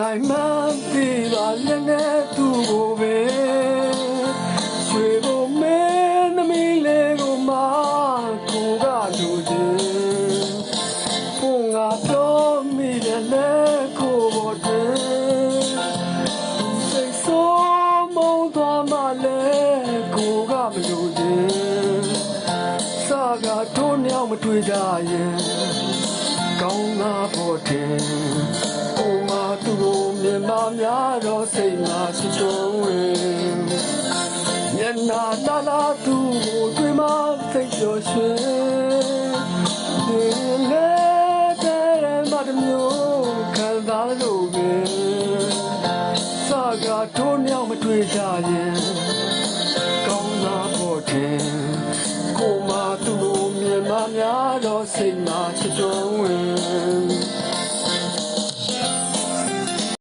နိုင်မှသေးပါလည်းနဲ့သူ့ကိုပဲရွှေဘုံမင်းသမီးလေးကိုမှကိုကလူချင်းဘုံငါပြောမိတယ်လေကိုဘောတဲ့စိတ်ဆိုးမုန်းသွားမှလဲကိုကမလို့တဲ့စာကတို့ညောင်မတွေ့ကြရဲ့ကောင်းလာဖို့တဲ့ကိုမသူ့ကိုမြင်မများတော့စိတ်မှာချွတ်ချုံဝင်မျက်နာလာလာသူ့ကိုတွေ့မှစိတ်ပျော်ရွှင်ဒီလေတဲ့မတမျိုးခံစားလို့ပဲစာကတို့ညောင်မတွေ့ကြရဲ့